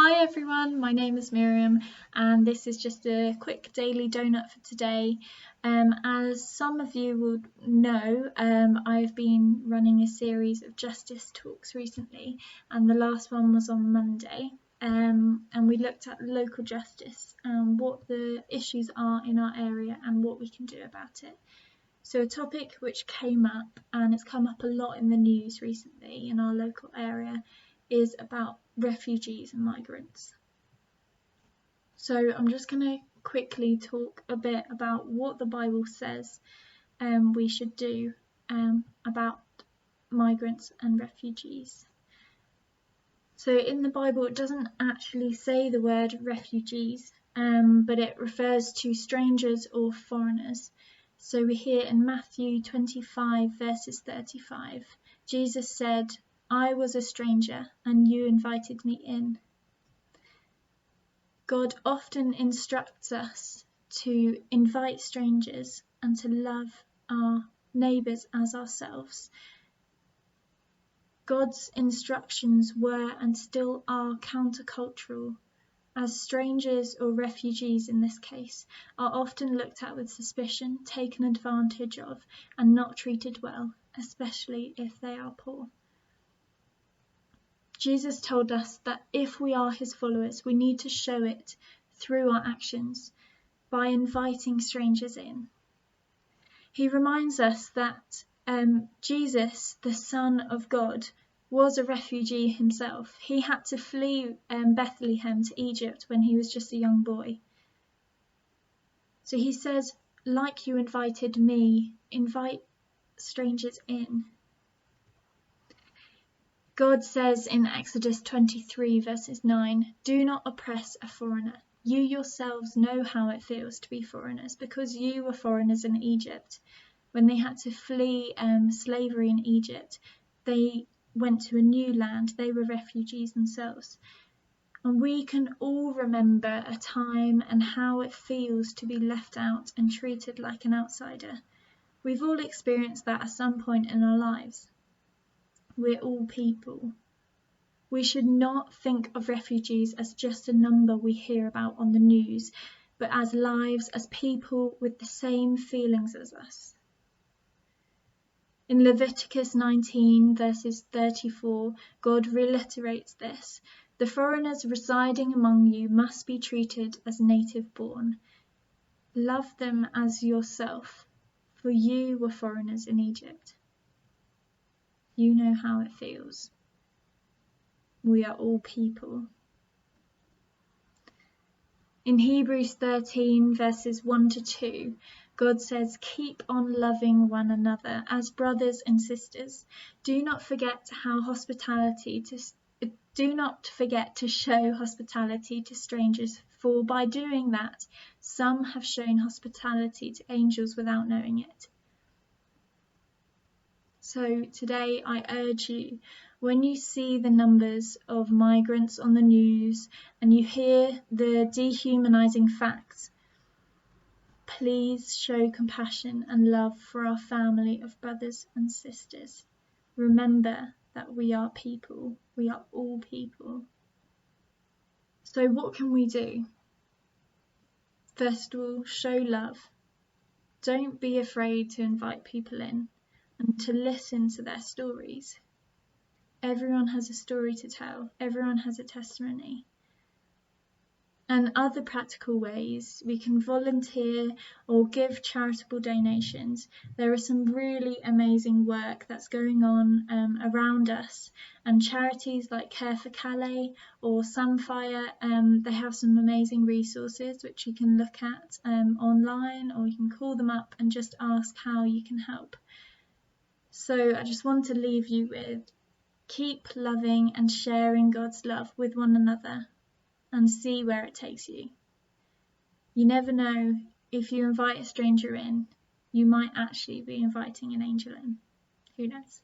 Hi everyone, my name is Miriam and this is just a quick daily donut for today. As some of you will know, I've been running a series of justice talks recently and the last one was on Monday, and we looked at local justice and what the issues are in our area and what we can do about it. So a topic which came up, and it's come up a lot in the news recently in our local area, is about refugees and migrants. So I'm just going to quickly talk a bit about what the Bible says we should do about migrants and refugees. So in the Bible it doesn't actually say the word refugees, but it refers to strangers or foreigners. So we hear in Matthew 25 verses 35, Jesus said, "I was a stranger and you invited me in." God often instructs us to invite strangers and to love our neighbours as ourselves. God's instructions were and still are countercultural, as strangers or refugees in this case are often looked at with suspicion, taken advantage of, and not treated well, especially if they are poor. Jesus told us that if we are his followers, we need to show it through our actions by inviting strangers in. He reminds us that Jesus, the Son of God, was a refugee himself. He had to flee Bethlehem to Egypt when he was just a young boy. So he says, like you invited me, invite strangers in. God says in Exodus 23 verses 9, "Do not oppress a foreigner. You yourselves know how it feels to be foreigners, because you were foreigners in Egypt." When they had to flee slavery in Egypt, they went to a new land. They were refugees themselves. And we can all remember a time and how it feels to be left out and treated like an outsider. We've all experienced that at some point in our lives. We're all people. We should not think of refugees as just a number we hear about on the news, but as lives, as people with the same feelings as us. In Leviticus 19 verses 34, God reiterates this: "The foreigners residing among you must be treated as native born. Love them as yourself, for you were foreigners in Egypt." You know how it feels. We are all people. In Hebrews 13 verses 1 to 2, God says, "Keep on loving one another as brothers and sisters. Do not forget to show hospitality to strangers, for by doing that, some have shown hospitality to angels without knowing it." So today I urge you, when you see the numbers of migrants on the news and you hear the dehumanising facts, please show compassion and love for our family of brothers and sisters. Remember that we are people. We are all people. So what can we do? First of all, show love. Don't be afraid to invite people in and to listen to their stories. Everyone has a story to tell. Everyone has a testimony. And other practical ways, we can volunteer or give charitable donations. There is some really amazing work that's going on around us, and charities like Care for Calais or Sunfire, they have some amazing resources which you can look at online, or you can call them up and just ask how you can help. So I just want to leave you with, keep loving and sharing God's love with one another and see where it takes you. You never know, if you invite a stranger in, you might actually be inviting an angel in. Who knows?